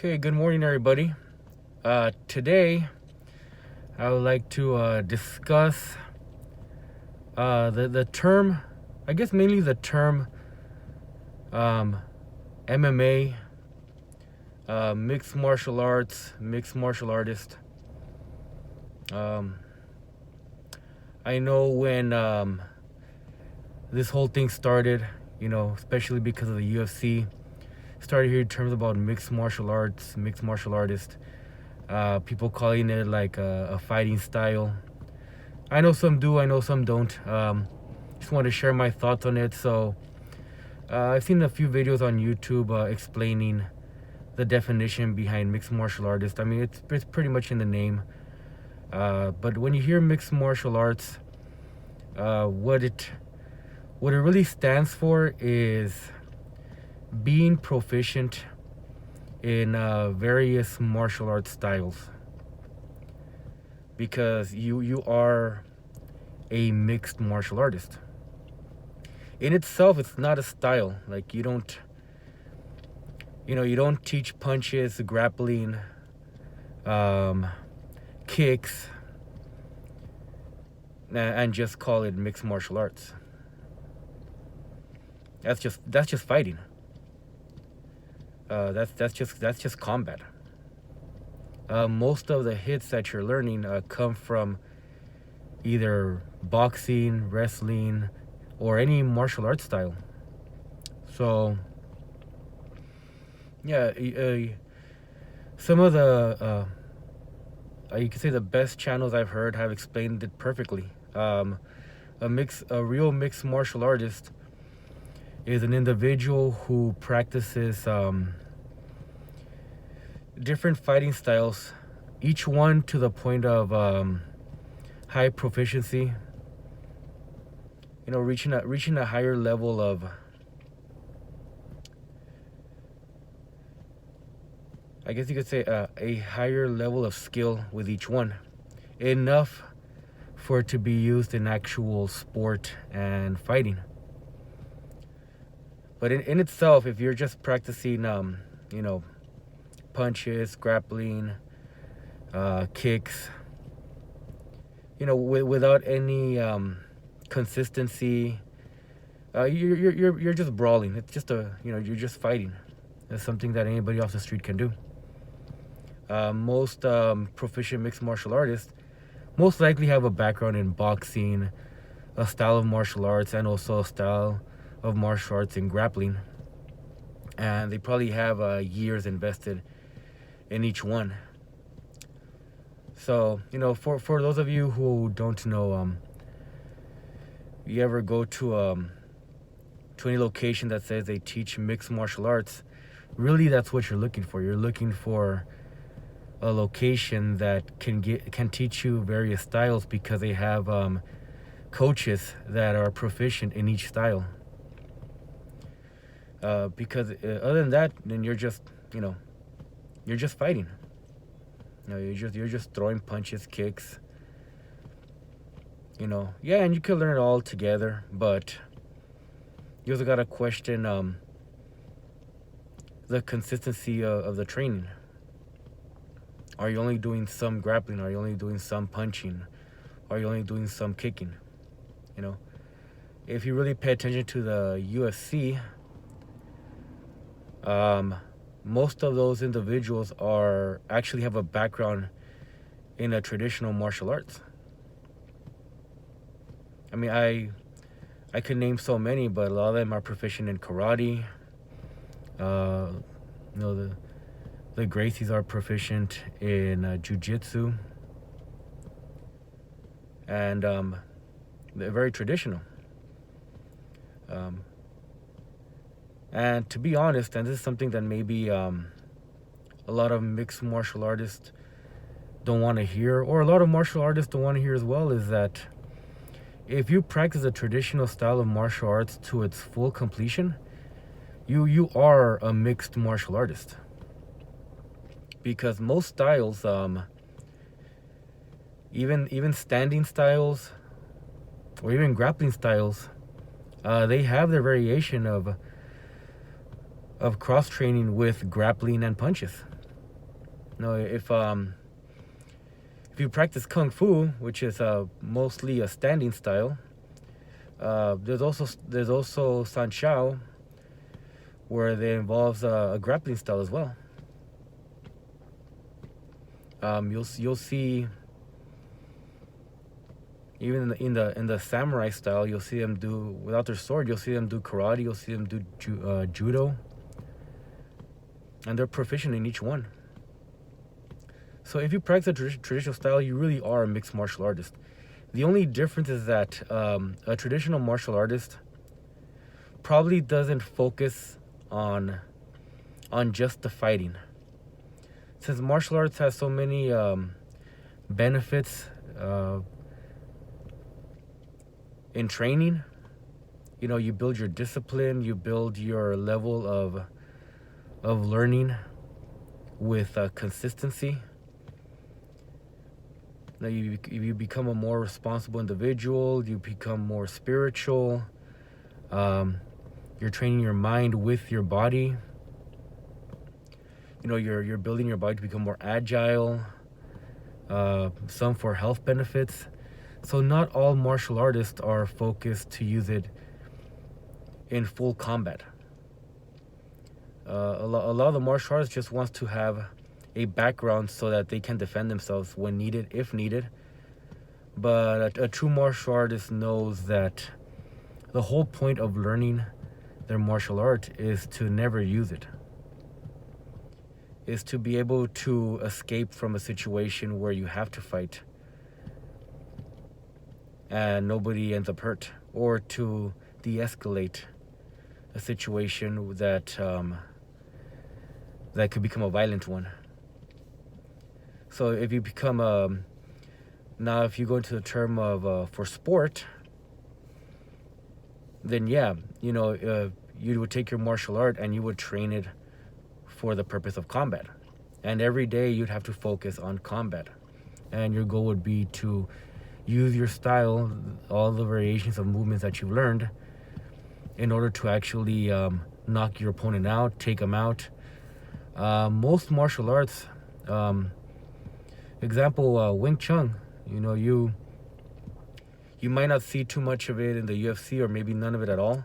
Okay, good morning, everybody. Today, I would like to discuss the term, I guess mainly the term MMA, mixed martial arts, mixed martial artist. Um, I know when this whole thing started, especially because of the UFC, started hearing terms about mixed martial arts, mixed martial artist. People calling it like a fighting style. I know some do, I know some don't. Just want to share my thoughts on it. So I've seen a few videos on YouTube explaining the definition behind mixed martial artist. I mean, it's pretty much in the name. But when you hear mixed martial arts, what it really stands for is being proficient in various martial arts styles, because you are a mixed martial artist. In itself, it's not a style. Like you don't teach punches, grappling, kicks, and just call it mixed martial arts. That's just fighting. That's just combat. Most of the hits that you're learning come from either boxing, wrestling, or any martial arts style. So, yeah, some of the you could say the best channels I've heard have explained it perfectly. A real mixed martial artist is an individual who practices different fighting styles, each one to the point of high proficiency. Reaching a higher level of, I guess you could say, a higher level of skill with each one, enough for it to be used in actual sport and fighting. But in itself, if you're just practicing, punches, grappling, kicks, without any consistency, you're just brawling. It's just you're just fighting. It's something that anybody off the street can do. Most proficient mixed martial artists most likely have a background in boxing, a style of martial arts, and also a style of martial arts in grappling. And they probably have years invested in each one. So, for those of you who don't know, you ever go to any location that says they teach mixed martial arts, really that's what you're looking for. You're looking for a location that can teach you various styles, because they have coaches that are proficient in each style. Because other than that, then you're just fighting. You're just throwing punches, kicks. Yeah, and you can learn it all together, but you also gotta question the consistency of the training. Are you only doing some grappling? Are you only doing some punching? Are you only doing some kicking? If you really pay attention to the UFC, most of those individuals actually have a background in a traditional martial arts. I mean, I could name so many, but a lot of them are proficient in karate. The Gracies are proficient in jiu-jitsu, and they're very traditional. And to be honest, and this is something that maybe a lot of mixed martial artists don't want to hear, or a lot of martial artists don't want to hear as well, is that if you practice a traditional style of martial arts to its full completion, you are a mixed martial artist. Because most styles, even standing styles or even grappling styles, they have their variation of cross training with grappling and punches. No, if you practice kung fu, which is mostly a standing style, there's also san shao, where it involves a grappling style as well. You'll see even in the samurai style, you'll see them do without their sword. You'll see them do karate. You'll see them do judo, and they're proficient in each one. So if you practice a traditional style, you really are a mixed martial artist. The only difference is that a traditional martial artist probably doesn't focus on just the fighting. Since martial arts has so many benefits in training, you build your discipline, you build your level of learning with consistency. Now you become a more responsible individual. You become more spiritual. You're training your mind with your body. You're building your body to become more agile. Some for health benefits. So not all martial artists are focused to use it in full combat. A lot of the martial artists just wants to have a background so that they can defend themselves when needed, if needed. But a true martial artist knows that the whole point of learning their martial art is to never use it. Is to be able to escape from a situation where you have to fight and nobody ends up hurt, or to de-escalate a situation that could become a violent one. So if you become now if you go into the term of for sport, then yeah, you would take your martial art and you would train it for the purpose of combat. And every day you'd have to focus on combat. And your goal would be to use your style, all the variations of movements that you've learned, in order to actually knock your opponent out, take them out. Most martial arts, example, Wing Chun, you might not see too much of it in the UFC, or maybe none of it at all.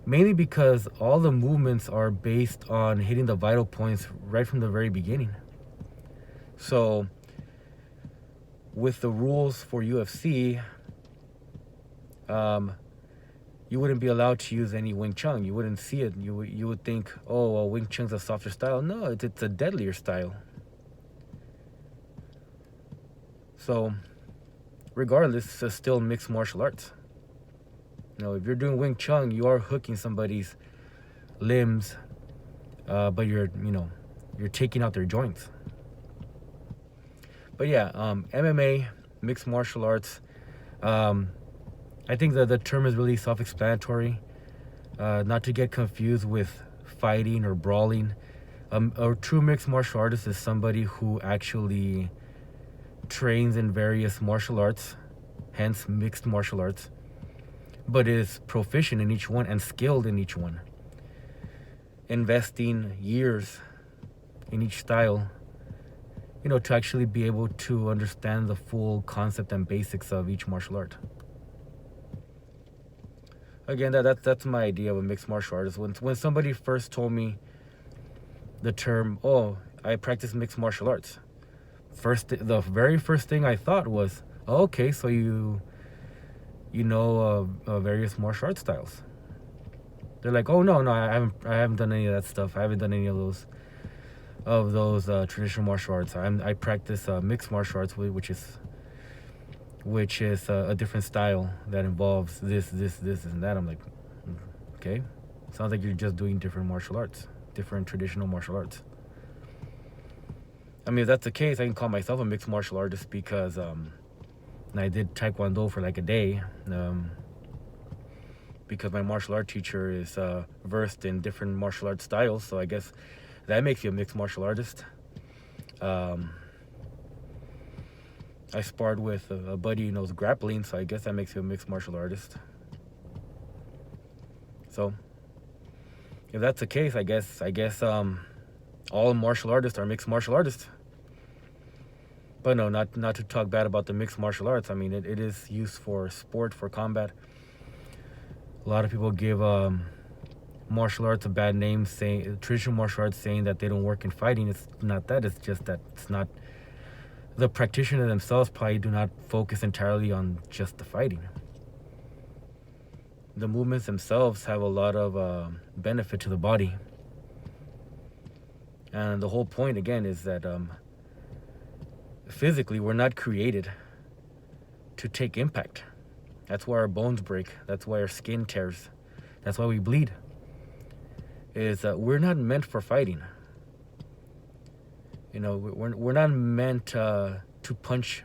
Mainly because all the movements are based on hitting the vital points right from the very beginning. So with the rules for UFC, you wouldn't be allowed to use any Wing Chun. You wouldn't see it. You would think, oh, well, Wing Chun's a softer style. No, it's a deadlier style. So regardless, it's still mixed martial arts. If you're doing Wing Chun, you are hooking somebody's limbs, but you're taking out their joints. But yeah, MMA, mixed martial arts. I think that the term is really self-explanatory. Not to get confused with fighting or brawling. A true mixed martial artist is somebody who actually trains in various martial arts, hence mixed martial arts, but is proficient in each one and skilled in each one, investing years in each style, to actually be able to understand the full concept and basics of each martial art. Again, that's my idea of a mixed martial artist. When somebody first told me the term, oh, I practice mixed martial arts, the very first thing I thought was, oh, okay, so you know various martial arts styles. They're like, oh no, I haven't done any of that stuff. I haven't done any of those traditional martial arts. I practice mixed martial arts, which is a different style that involves this, and that. I'm like, okay, sounds like you're just doing different martial arts, different traditional martial arts. I mean, if that's the case, I can call myself a mixed martial artist because I did Taekwondo for like a day, because my martial art teacher is versed in different martial art styles. So I guess that makes you a mixed martial artist. I sparred with a buddy who knows grappling, so I guess that makes you a mixed martial artist. So if that's the case, I guess all martial artists are mixed martial artists. But no, not to talk bad about the mixed martial arts. I mean, it is used for sport, for combat. A lot of people give martial arts a bad name, saying traditional martial arts, saying that they don't work in fighting. It's not that. It's just that it's not. The practitioner themselves probably do not focus entirely on just the fighting. The movements themselves have a lot of benefit to the body. And the whole point, again, is that physically we're not created to take impact. That's why our bones break. That's why our skin tears. That's why we bleed. Is that we're not meant for fighting. You know, we're not meant to punch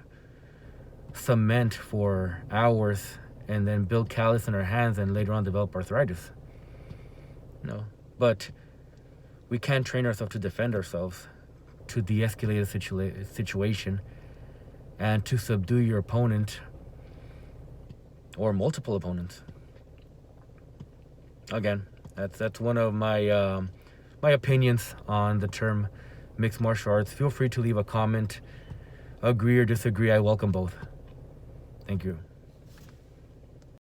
cement for hours and then build callus in our hands and later on develop arthritis. No, but we can train ourselves to defend ourselves, to de-escalate a situation, and to subdue your opponent or multiple opponents. Again, that's one of my my opinions on the term mixed martial arts. Feel free to leave a comment. Agree or disagree, I welcome both. Thank you.